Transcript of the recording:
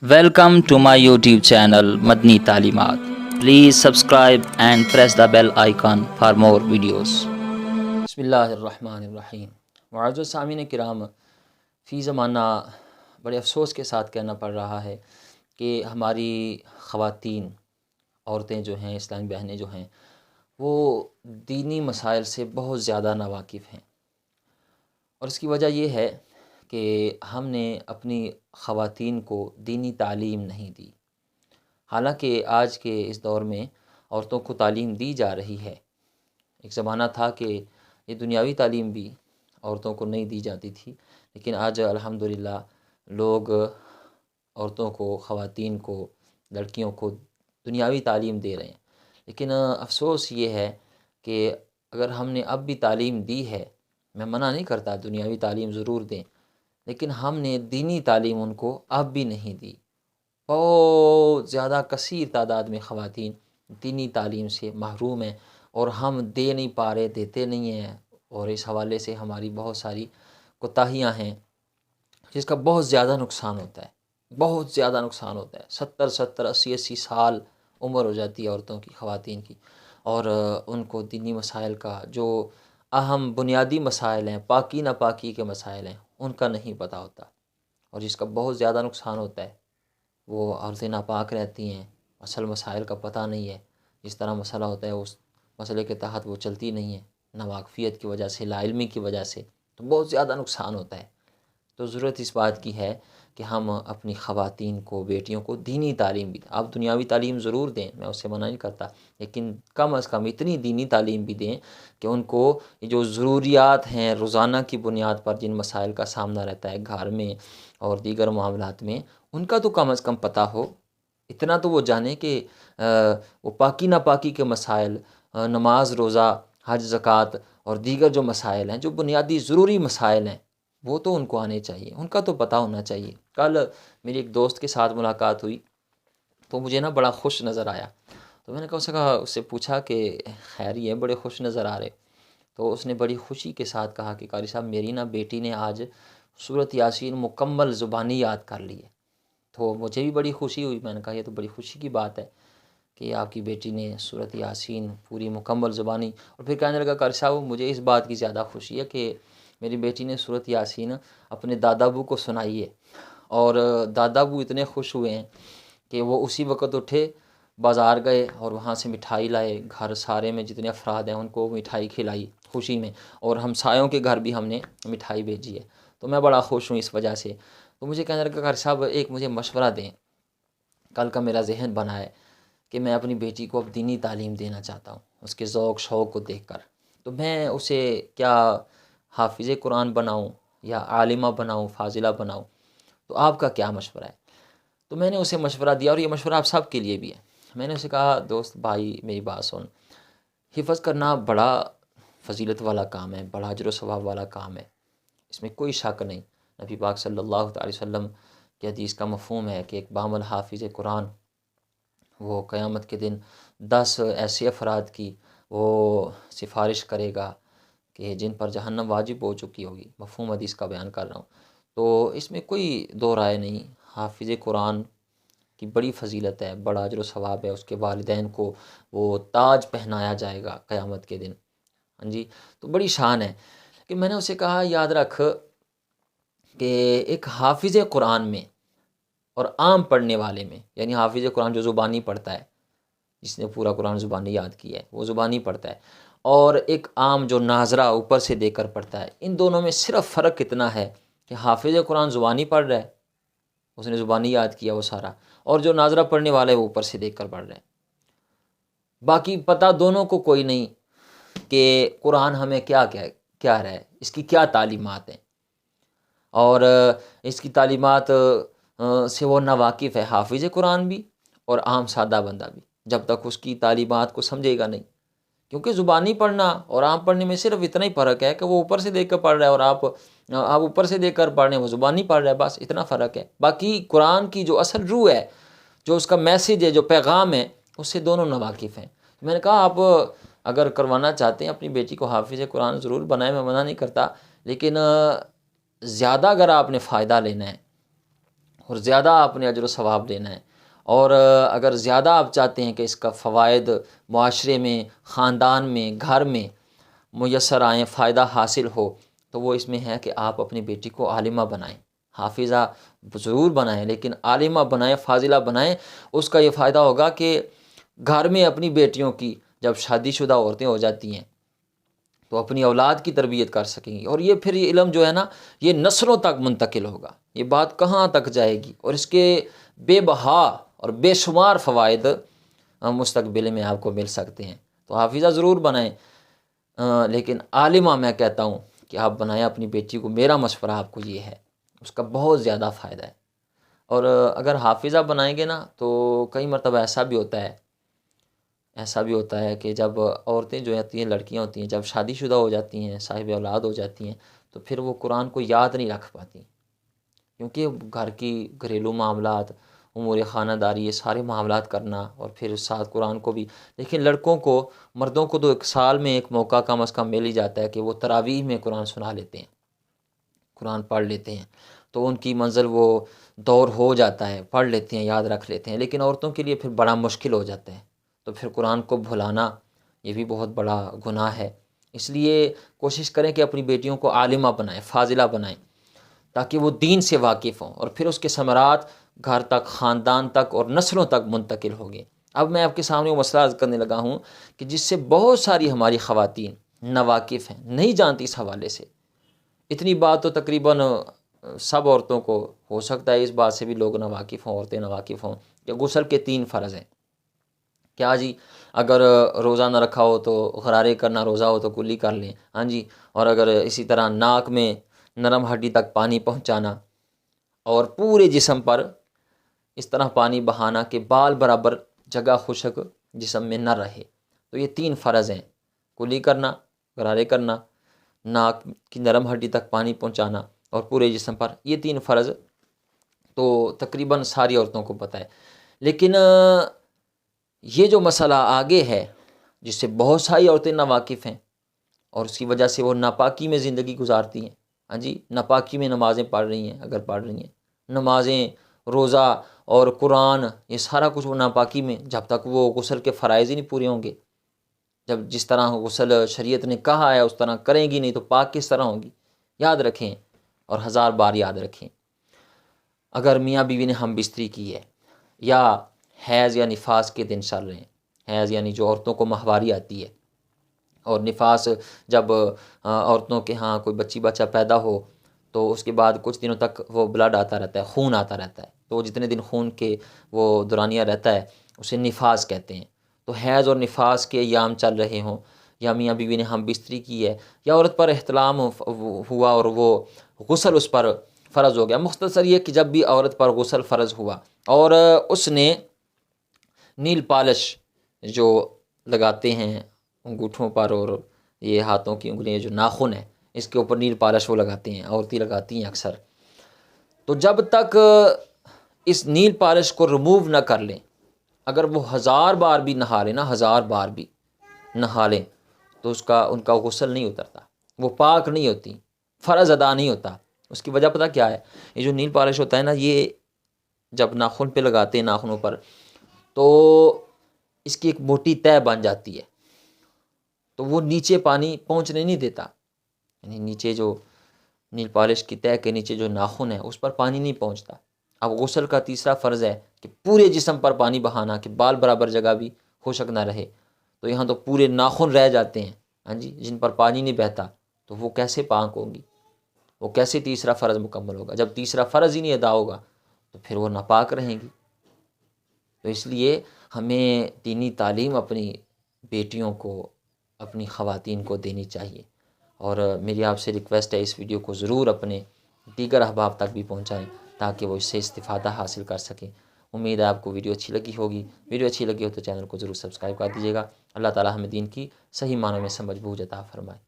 Welcome to my YouTube channel Madni Talimat. Please subscribe and press the bell icon for more videos. بسم اللہ الرحمن الرحیم۔ معزز سامعین کرام، فی زمانہ بڑے افسوس کے ساتھ کہنا پڑ رہا ہے کہ ہماری خواتین، عورتیں جو ہیں، اسلامی بہنیں جو ہیں، وہ دینی مسائل سے بہت زیادہ ناواقف ہیں، اور اس کی وجہ یہ ہے کہ ہم نے اپنی خواتین کو دینی تعلیم نہیں دی۔ حالانکہ آج کے اس دور میں عورتوں کو تعلیم دی جا رہی ہے۔ ایک زمانہ تھا کہ یہ دنیاوی تعلیم بھی عورتوں کو نہیں دی جاتی تھی، لیکن آج الحمدللہ لوگ عورتوں کو، خواتین کو، لڑکیوں کو دنیاوی تعلیم دے رہے ہیں۔ لیکن افسوس یہ ہے کہ اگر ہم نے اب بھی تعلیم دی ہے، میں منع نہیں کرتا، دنیاوی تعلیم ضرور دیں، لیکن ہم نے دینی تعلیم ان کو اب بھی نہیں دی۔ بہت زیادہ کثیر تعداد میں خواتین دینی تعلیم سے محروم ہیں، اور ہم دے نہیں پا رہے، دیتے نہیں ہیں، اور اس حوالے سے ہماری بہت ساری کوتاہیاں ہیں، جس کا بہت زیادہ نقصان ہوتا ہے، بہت زیادہ نقصان ہوتا ہے۔ 70 80 سال عمر ہو جاتی ہے عورتوں کی، خواتین کی، اور ان کو دینی مسائل کا، جو اہم بنیادی مسائل ہیں، پاکی ناپاکی کے مسائل ہیں، ان کا نہیں پتہ ہوتا، اور جس کا بہت زیادہ نقصان ہوتا ہے۔ وہ عورتیں ناپاک رہتی ہیں، اصل مسائل کا پتہ نہیں ہے، جس طرح مسئلہ ہوتا ہے اس مسئلے کے تحت وہ چلتی نہیں ہیں، ناواقفیت کی وجہ سے، لا علمی کی وجہ سے، تو بہت زیادہ نقصان ہوتا ہے۔ تو ضرورت اس بات کی ہے کہ ہم اپنی خواتین کو، بیٹیوں کو دینی تعلیم بھی دیں۔ آپ دنیاوی تعلیم ضرور دیں، میں اس سے منع نہیں کرتا، لیکن کم از کم اتنی دینی تعلیم بھی دیں کہ ان کو جو ضروریات ہیں روزانہ کی بنیاد پر، جن مسائل کا سامنا رہتا ہے گھر میں اور دیگر معاملات میں، ان کا تو کم از کم پتہ ہو۔ اتنا تو وہ جانیں کہ وہ پاکی ناپاکی کے مسائل، نماز، روزہ، حج، زکوٰۃ اور دیگر جو مسائل ہیں، جو بنیادی ضروری مسائل ہیں، وہ تو ان کو آنے چاہیے، ان کا تو پتہ ہونا چاہیے۔ کل میری ایک دوست کے ساتھ ملاقات ہوئی، تو مجھے نا بڑا خوش نظر آیا، تو میں نے اس سے پوچھا کہ خیر یہ بڑے خوش نظر آ رہے، تو اس نے بڑی خوشی کے ساتھ کہا کہ قاری صاحب میری نا بیٹی نے آج سورۃ یاسین مکمل زبانی یاد کر لی ہے۔ تو مجھے بھی بڑی خوشی ہوئی، میں نے کہا یہ تو بڑی خوشی کی بات ہے کہ آپ کی بیٹی نے سورۃ یاسین پوری مکمل زبانی، اور پھر کہنے لگا قاری صاحب مجھے اس بات کی زیادہ خوشی ہے کہ میری بیٹی نے سورۃ یاسین اپنے دادا ابو کو سنائی ہے، اور دادا ابو اتنے خوش ہوئے ہیں کہ وہ اسی وقت اٹھے، بازار گئے اور وہاں سے مٹھائی لائے، گھر سارے میں جتنے افراد ہیں ان کو مٹھائی کھلائی خوشی میں، اور ہمسایوں کے گھر بھی ہم نے مٹھائی بھیجی ہے۔ تو میں بڑا خوش ہوں اس وجہ سے۔ تو مجھے کہنے لگا قاری صاحب ایک مجھے مشورہ دیں، کل کا میرا ذہن بنا ہے کہ میں اپنی بیٹی کو اب دینی تعلیم دینا چاہتا ہوں، اس کے ذوق شوق کو دیکھ کر، تو میں اسے کیا حافظ قرآن بناؤں یا عالمہ بناؤں، فاضلہ بناؤں؟ تو آپ کا کیا مشورہ ہے؟ تو میں نے اسے مشورہ دیا، اور یہ مشورہ آپ سب کے لیے بھی ہے۔ میں نے اسے کہا دوست بھائی میری بات سن، حفظ کرنا بڑا فضیلت والا کام ہے، بڑا اجر و ثواب والا کام ہے، اس میں کوئی شک نہیں۔ نبی پاک صلی اللہ علیہ وسلم کی حدیث کا مفہوم ہے کہ ایک بامل حافظ قرآن وہ قیامت کے دن 10 ایسے افراد کی وہ سفارش کرے گا کہ جن پر جہنم واجب ہو چکی ہوگی۔ مفہوم حدیث کا بیان کر رہا ہوں، تو اس میں کوئی دو رائے نہیں، حافظ قرآن کی بڑی فضیلت ہے، بڑا اجر و ثواب ہے، اس کے والدین کو وہ تاج پہنایا جائے گا قیامت کے دن، ہاں جی، تو بڑی شان ہے۔ کہ میں نے اسے کہا یاد رکھ کہ ایک حافظ قرآن میں اور عام پڑھنے والے میں، یعنی حافظ قرآن جو زبانی پڑھتا ہے، جس نے پورا قرآن زبانی یاد کیا ہے وہ زبانی پڑھتا ہے، اور ایک عام جو ناظرہ اوپر سے دے کر پڑھتا ہے، ان دونوں میں صرف فرق اتنا ہے کہ حافظ قرآن زبانی پڑھ رہا ہے، اس نے زبانی یاد کیا وہ سارا، اور جو ناظرہ پڑھنے والا ہے وہ اوپر سے دیکھ کر پڑھ رہے ہیں۔ باقی پتہ دونوں کو کوئی نہیں کہ قرآن ہمیں کیا کیا رہا ہے، اس کی کیا تعلیمات ہیں، اور اس کی تعلیمات سے وہ ناواقف ہے، حافظ قرآن بھی اور عام سادہ بندہ بھی، جب تک اس کی تعلیمات کو سمجھے گا نہیں۔ کیونکہ زبانی پڑھنا اور عام پڑھنے میں صرف اتنا ہی فرق ہے کہ وہ اوپر سے دیکھ کر پڑھ رہا ہے، اور آپ اوپر سے دیکھ کر پڑھ رہے ہیں، وہ زبانی پڑھ رہا ہے، بس اتنا فرق ہے۔ باقی قرآن کی جو اصل روح ہے، جو اس کا میسیج ہے، جو پیغام ہے، اس سے دونوں ناواقف ہیں۔ میں نے کہا آپ اگر کروانا چاہتے ہیں اپنی بیٹی کو حافظ قرآن ضرور بنائیں، میں منع نہیں کرتا، لیکن زیادہ اگر آپ نے فائدہ لینا ہے اور زیادہ آپ نے اجر و ثواب لینا ہے۔ اور اگر زیادہ آپ چاہتے ہیں کہ اس کا فوائد معاشرے میں، خاندان میں، گھر میں میسر آئیں، فائدہ حاصل ہو، تو وہ اس میں ہے کہ آپ اپنی بیٹی کو عالمہ بنائیں، حافظہ ضرور بنائیں لیکن عالمہ بنائیں، فاضلہ بنائیں۔ اس کا یہ فائدہ ہوگا کہ گھر میں اپنی بیٹیوں کی جب شادی شدہ عورتیں ہو جاتی ہیں تو اپنی اولاد کی تربیت کر سکیں گی، اور یہ پھر یہ علم جو ہے نا یہ نسلوں تک منتقل ہوگا، یہ بات کہاں تک جائے گی، اور اس کے بے بہا اور بے شمار فوائد مستقبل میں آپ کو مل سکتے ہیں۔ تو حافظہ ضرور بنائیں، لیکن عالمہ میں کہتا ہوں کہ آپ بنائیں اپنی بیٹی کو، میرا مشورہ آپ کو یہ ہے، اس کا بہت زیادہ فائدہ ہے۔ اور اگر حافظہ بنائیں گے نا تو کئی مرتبہ ایسا بھی ہوتا ہے کہ جب عورتیں جو ہوتی ہیں، لڑکیاں ہوتی ہیں، جب شادی شدہ ہو جاتی ہیں، صاحب اولاد ہو جاتی ہیں، تو پھر وہ قرآن کو یاد نہیں رکھ پاتی، کیونکہ گھر کی گھریلو معاملات، امور خانہ داری، یہ سارے معاملات کرنا، اور پھر ساتھ قرآن کو بھی۔ لیکن لڑکوں کو، مردوں کو تو ایک سال میں ایک موقع کم از کم مل ہی جاتا ہے کہ وہ تراویح میں قرآن سنا لیتے ہیں، قرآن پڑھ لیتے ہیں، تو ان کی منزل وہ دور ہو جاتا ہے، پڑھ لیتے ہیں، یاد رکھ لیتے ہیں۔ لیکن عورتوں کے لیے پھر بڑا مشکل ہو جاتا ہے، تو پھر قرآن کو بھلانا یہ بھی بہت بڑا گناہ ہے۔ اس لیے کوشش کریں کہ اپنی بیٹیوں کو عالمہ بنائیں، فاضلہ بنائیں، تاکہ وہ دین سے واقف ہوں، اور پھر اس کے ثمرات گھر تک، خاندان تک اور نسلوں تک منتقل ہوں گے۔ اب میں آپ کے سامنے وہ مسئلہ عرض کرنے لگا ہوں کہ جس سے بہت ساری ہماری خواتین ناواقف ہیں، نہیں جانتی اس حوالے سے۔ اتنی بات تو تقریباً سب عورتوں کو ہو سکتا ہے، اس بات سے بھی لوگ ناواقف ہوں، عورتیں ناواقف ہوں کہ غسل کے 3 فرض ہیں۔ کیا جی، اگر روزہ نہ رکھا ہو تو غرارے کرنا، روزہ ہو تو کلی کر لیں، ہاں جی، اور اگر اسی طرح ناک میں نرم ہڈی تک پانی پہنچانا، اور پورے جسم پر اس طرح پانی بہانا کہ بال برابر جگہ خشک جسم میں نہ رہے، تو یہ 3 فرض ہیں، کلی کرنا، غرارے کرنا، ناک کی نرم ہڈی تک پانی پہنچانا، اور پورے جسم پر، یہ 3 فرض تو تقریباً ساری عورتوں کو پتہ ہے۔ لیکن یہ جو مسئلہ آگے ہے جس سے بہت ساری عورتیں ناواقف ہیں، اور اس کی وجہ سے وہ ناپاکی میں زندگی گزارتی ہیں، ہاں جی، ناپاکی میں نمازیں پڑھ رہی ہیں، اگر پڑھ رہی ہیں نمازیں، روزہ اور قرآن، یہ سارا کچھ وہ ناپاکی میں، جب تک وہ غسل کے فرائض ہی نہیں پورے ہوں گے، جب جس طرح غسل شریعت نے کہا ہے اس طرح کریں گی نہیں تو پاک کس طرح ہوں گی۔ یاد رکھیں، اور 1000 بار یاد رکھیں، اگر میاں بیوی نے ہم بستری کی ہے، یا حیض یا نفاس کے دن چل رہے ہیں، حیض یعنی جو عورتوں کو ماہواری آتی ہے، اور نفاس جب عورتوں کے ہاں کوئی بچی بچہ پیدا ہو تو اس کے بعد کچھ دنوں تک وہ بلڈ آتا رہتا ہے، خون آتا رہتا ہے، تو وہ جتنے دن خون کے وہ دورانیہ رہتا ہے اسے نفاس کہتے ہیں۔ تو حیض اور نفاس کے ایام چل رہے ہوں، یا میاں بیوی نے ہم بستری کی ہے، یا عورت پر احتلام ہوا اور وہ غسل اس پر فرض ہو گیا۔ مختصر یہ کہ جب بھی عورت پر غسل فرض ہوا اور اس نے نیل پالش جو لگاتے ہیں انگوٹھوں پر، اور یہ ہاتھوں کی انگلیاں جو ناخن ہیں اس کے اوپر نیل پالش وہ لگاتے ہیں، عورتیں لگاتی ہیں اکثر، تو جب تک اس نیل پالش کو ریموو نہ کر لیں، اگر وہ 1000 بار بھی نہا لیں نا، 1000 بار بھی نہا لیں، تو ان کا غسل نہیں اترتا، وہ پاک نہیں ہوتی، فرض ادا نہیں ہوتا۔ اس کی وجہ پتہ کیا ہے؟ یہ جو نیل پالش ہوتا ہے نا، یہ جب ناخن پہ لگاتے ہیں، ناخنوں پر، تو اس کی ایک موٹی تہ بن جاتی ہے، تو وہ نیچے پانی پہنچنے نہیں دیتا، یعنی نیچے جو نیل پالش کی تہ کے نیچے جو ناخن ہے اس پر پانی نہیں پہنچتا۔ اب غسل کا تیسرا فرض ہے کہ پورے جسم پر پانی بہانا کہ بال برابر جگہ بھی خشک نہ رہے، تو یہاں تو پورے ناخن رہ جاتے ہیں، ہاں جی، جن پر پانی نہیں بہتا، تو وہ کیسے پاک ہوں گی؟ وہ کیسے تیسرا فرض مکمل ہوگا؟ جب تیسرا فرض ہی نہیں ادا ہوگا تو پھر وہ ناپاک رہیں گی۔ تو اس لیے ہمیں دینی تعلیم اپنی بیٹیوں کو، اپنی خواتین کو دینی چاہیے، اور میری آپ سے ریکویسٹ ہے اس ویڈیو کو ضرور اپنے دیگر احباب تک بھی پہنچائیں تاکہ وہ اس سے استفادہ حاصل کر سکیں۔ امید ہے آپ کو ویڈیو اچھی لگی ہوگی، ویڈیو اچھی لگی ہو تو چینل کو ضرور سبسکرائب کر دیجیے گا۔ اللہ تعالی ہمیں دین کی صحیح معنوں میں سمجھ بوجھ عطا فرمائے۔